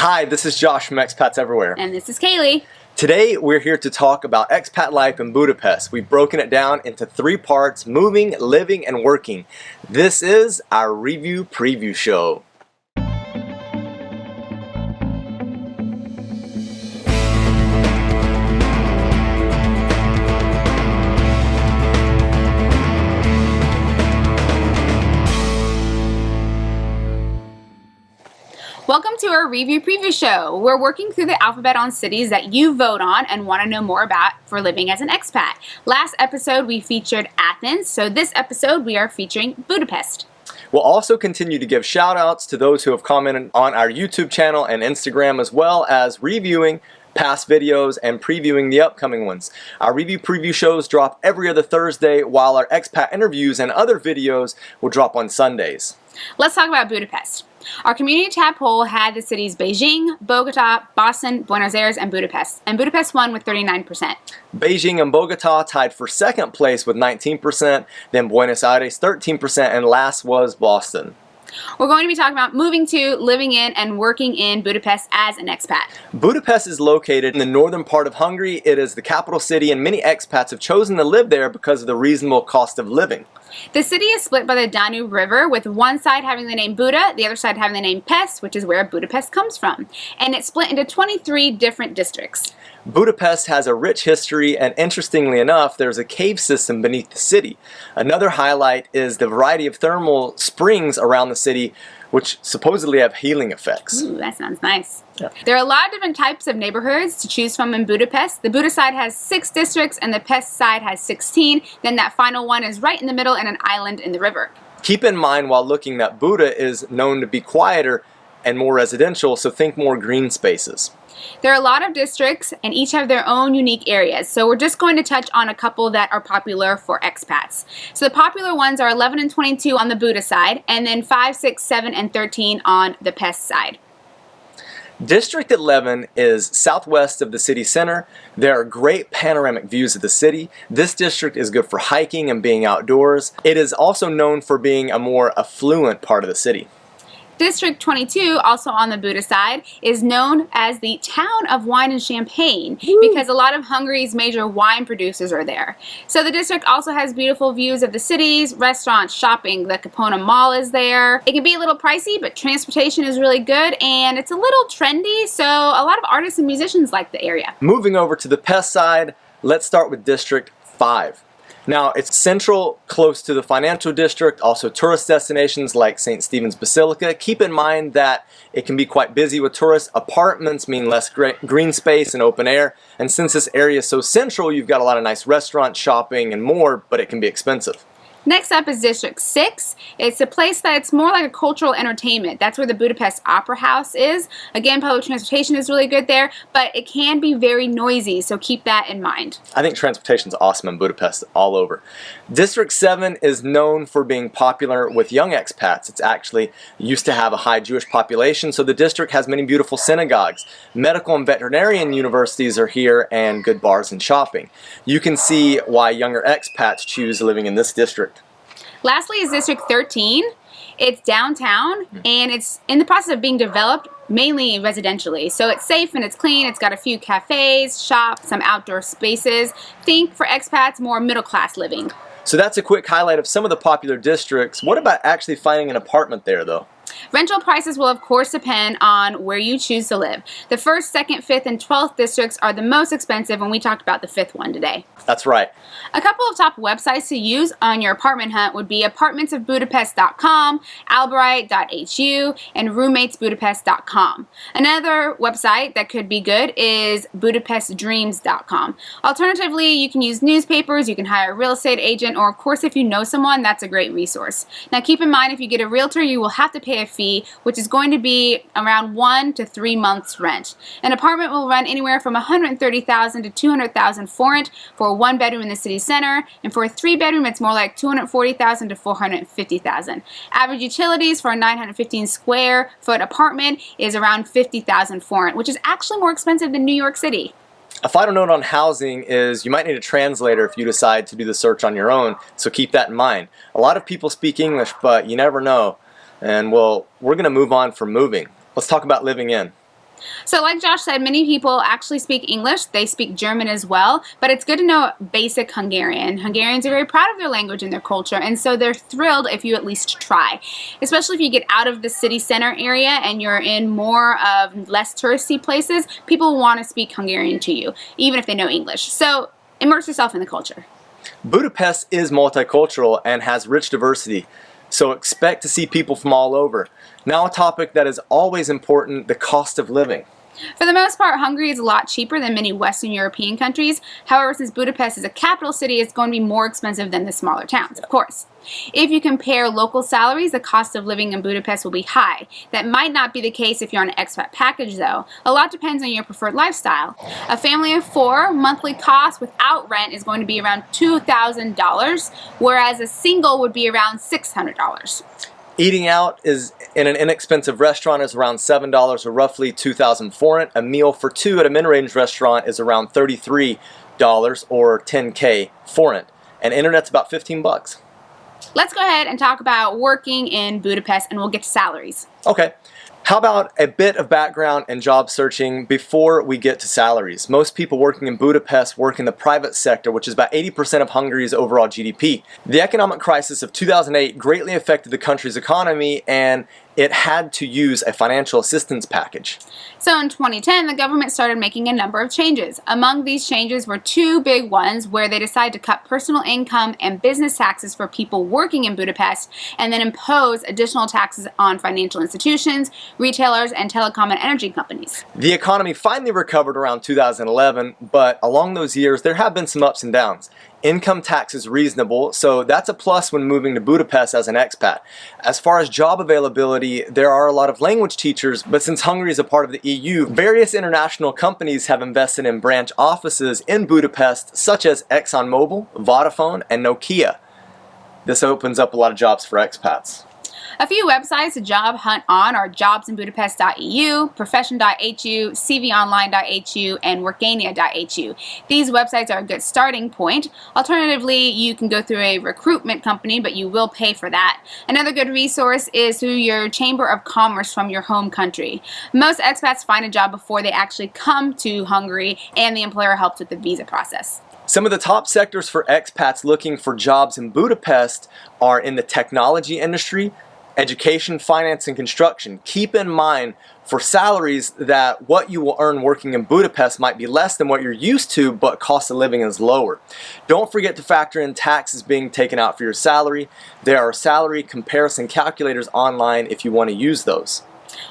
Hi, this is Josh from Expats Everywhere. And this is Kaylee. Today we're here to talk about expat life in Budapest. We've broken it down into 3 parts: moving, living, and working. This is our review preview show. Welcome to our review preview show. We're working through the alphabet on cities that you vote on and want to know more about for living as an expat. Last episode we featured Athens, so this episode we are featuring Budapest. We'll also continue to give shout outs to those who have commented on our YouTube channel and Instagram, as well as reviewing past videos and previewing the upcoming ones. Our review preview shows drop every other Thursday, while our expat interviews and other videos will drop on Sundays. Let's talk about Budapest. Our community tab poll had the cities Beijing, Bogota, Boston, Buenos Aires, and Budapest won with 39%. Beijing and Bogota tied for second place with 19%, then Buenos Aires 13%, and last was Boston. We're going to be talking about moving to, living in, and working in Budapest as an expat. Budapest is located in the northern part of Hungary. It is the capital city, and many expats have chosen to live there because of the reasonable cost of living. The city is split by the Danube River, with one side having the name Buda, the other side having the name Pest, which is where Budapest comes from. And it's split into 23 different districts. Budapest has a rich history, and interestingly enough, there's a cave system beneath the city. Another highlight is the variety of thermal springs around the city, which supposedly have healing effects. Ooh, that sounds nice. Yeah. There are a lot of different types of neighborhoods to choose from in Budapest. The Buda side has 6 districts and the Pest side has 16. Then that final one is right in the middle in an island in the river. Keep in mind while looking that Buda is known to be quieter and more residential, so think more green spaces. There are a lot of districts and each have their own unique areas, so we're just going to touch on a couple that are popular for expats. So the popular ones are 11 and 22 on the Buda side, and then 5, 6, 7, and 13 on the Pest side. District 11 is southwest of the city center. There are great panoramic views of the city. This district is good for hiking and being outdoors. It is also known for being a more affluent part of the city. District 22, also on the Buda side, is known as the town of wine and champagne because a lot of Hungary's major wine producers are there. So the district also has beautiful views of the cities, restaurants, shopping. The Capona Mall is there. It can be a little pricey, but transportation is really good, and it's a little trendy, so a lot of artists and musicians like the area. Moving over to the Pest side, let's start with District 5. Now, it's central, close to the financial district, also tourist destinations like St. Stephen's Basilica. Keep in mind that it can be quite busy with tourists. Apartments mean less green space and open air. And since this area is so central, you've got a lot of nice restaurants, shopping, and more, but it can be expensive. Next up is District 6. It's a place that's more like a cultural entertainment. That's where the Budapest Opera House is. Again, public transportation is really good there, but it can be very noisy, so keep that in mind. I think transportation is awesome in Budapest all over. District 7 is known for being popular with young expats. It's actually used to have a high Jewish population, so the district has many beautiful synagogues. Medical and veterinarian universities are here, and good bars and shopping. You can see why younger expats choose living in this district. Lastly is District 13. It's downtown and it's in the process of being developed mainly residentially. So it's safe and it's clean. It's got a few cafes, shops, some outdoor spaces. Think for expats, more middle class living. So that's a quick highlight of some of the popular districts. What about actually finding an apartment there though? Rental prices will of course depend on where you choose to live. The 1st, 2nd, 5th, and 12th districts are the most expensive, and we talked about the 5th one today. That's right. A couple of top websites to use on your apartment hunt would be apartmentsofbudapest.com, albright.hu, and roommatesbudapest.com. Another website that could be good is budapestdreams.com. Alternatively, you can use newspapers, you can hire a real estate agent, or of course if you know someone, that's a great resource. Now keep in mind, if you get a realtor, you will have to pay a fee, which is going to be around 1 to 3 months rent. An apartment will run anywhere from $130,000 to $200,000 foreign for a 1-bedroom in the city center, and for a 3-bedroom it's more like $240,000 to $450,000. Average utilities for a 915 square foot apartment is around $50,000 foreign, which is actually more expensive than New York City. A final note on housing is you might need a translator if you decide to do the search on your own, so keep that in mind. A lot of people speak English, but you never know. And well, we're going to move on from moving. Let's talk about living in. So like Josh said, many people actually speak English. They speak German as well, but it's good to know basic Hungarian. Hungarians are very proud of their language and their culture, and so they're thrilled if you at least try. Especially if you get out of the city center area and you're in more of less touristy places, people want to speak Hungarian to you, even if they know English. So immerse yourself in the culture. Budapest is multicultural and has rich diversity, so expect to see people from all over. Now a topic that is always important, the cost of living. For the most part, Hungary is a lot cheaper than many Western European countries. However, since Budapest is a capital city, it's going to be more expensive than the smaller towns, of course. If you compare local salaries, the cost of living in Budapest will be high. That might not be the case if you're on an expat package, though. A lot depends on your preferred lifestyle. A family of 4, monthly cost without rent is going to be around $2,000, whereas a single would be around $600. Eating out is in an inexpensive restaurant is around $7 or roughly $2,000 forint. A meal for 2 at a mid-range restaurant is around $33 or $10K forint. And internet's about $15. Let's go ahead and talk about working in Budapest, and we'll get to salaries. Okay. How about a bit of background and job searching before we get to salaries? Most people working in Budapest work in the private sector, which is about 80% of Hungary's overall GDP. The economic crisis of 2008 greatly affected the country's economy, and it had to use a financial assistance package. So in 2010, the government started making a number of changes. Among these changes were 2 big ones where they decided to cut personal income and business taxes for people working in Budapest and then impose additional taxes on financial institutions, retailers, and telecom and energy companies. The economy finally recovered around 2011, but along those years there have been some ups and downs. Income tax is reasonable, so that's a plus when moving to Budapest as an expat. As far as job availability, there are a lot of language teachers, but since Hungary is a part of the EU, various international companies have invested in branch offices in Budapest, such as ExxonMobil, Vodafone, and Nokia. This opens up a lot of jobs for expats. A few websites to job hunt on are jobsinbudapest.eu, profession.hu, cvonline.hu, and workania.hu. These websites are a good starting point. Alternatively, you can go through a recruitment company, but you will pay for that. Another good resource is through your Chamber of Commerce from your home country. Most expats find a job before they actually come to Hungary, and the employer helps with the visa process. Some of the top sectors for expats looking for jobs in Budapest are in the technology industry, education, finance, and construction. Keep in mind for salaries that what you will earn working in Budapest might be less than what you're used to, but cost of living is lower. Don't forget to factor in taxes being taken out for your salary. There are salary comparison calculators online if you want to use those.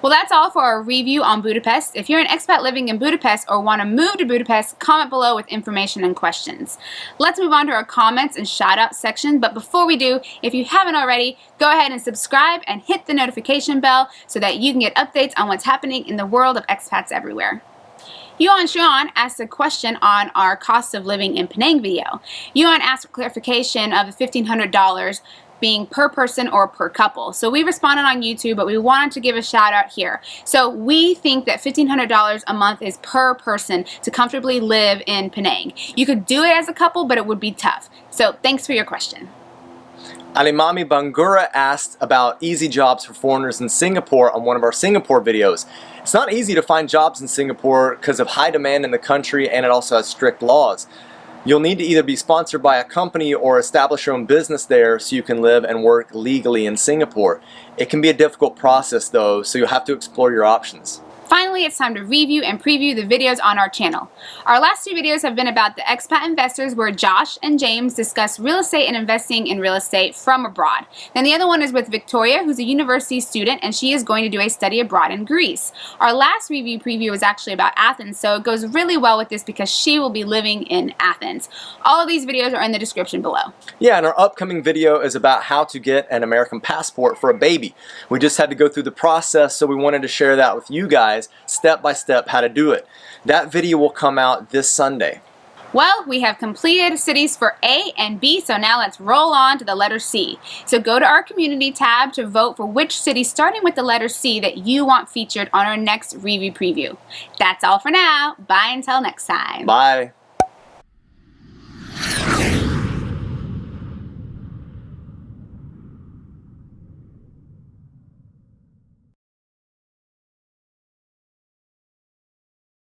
Well, that's all for our review on Budapest. If you're an expat living in Budapest or want to move to Budapest, comment below with information and questions. Let's move on to our comments and shout-out section, but before we do, if you haven't already, go ahead and subscribe and hit the notification bell so that you can get updates on what's happening in the world of expats everywhere. Yuan Xuan asked a question on our cost of living in Penang video. Yuan asked for clarification of the $1,500 being per person or per couple. So we responded on YouTube, but we wanted to give a shout out here. So we think that $1,500 a month is per person to comfortably live in Penang. You could do it as a couple, but it would be tough. So thanks for your question. Alimami Bangura asked about easy jobs for foreigners in Singapore on one of our Singapore videos. It's not easy to find jobs in Singapore because of high demand in the country, and it also has strict laws. You'll need to either be sponsored by a company or establish your own business there so you can live and work legally in Singapore. It can be a difficult process though, so you'll have to explore your options. Finally, it's time to review and preview the videos on our channel. Our last 2 videos have been about the expat investors where Josh and James discuss real estate and investing in real estate from abroad. Then the other one is with Victoria, who's a university student, and she is going to do a study abroad in Greece. Our last review preview was actually about Athens, so it goes really well with this because she will be living in Athens. All of these videos are in the description below. Yeah, and our upcoming video is about how to get an American passport for a baby. We just had to go through the process, so we wanted to share that with you guys, step by step how to do it. That video will come out this Sunday. Well, we have completed cities for A and B, so now let's roll on to the letter C. So go to our community tab to vote for which city starting with the letter C that you want featured on our next review preview. That's all for now. Bye until next time. Bye.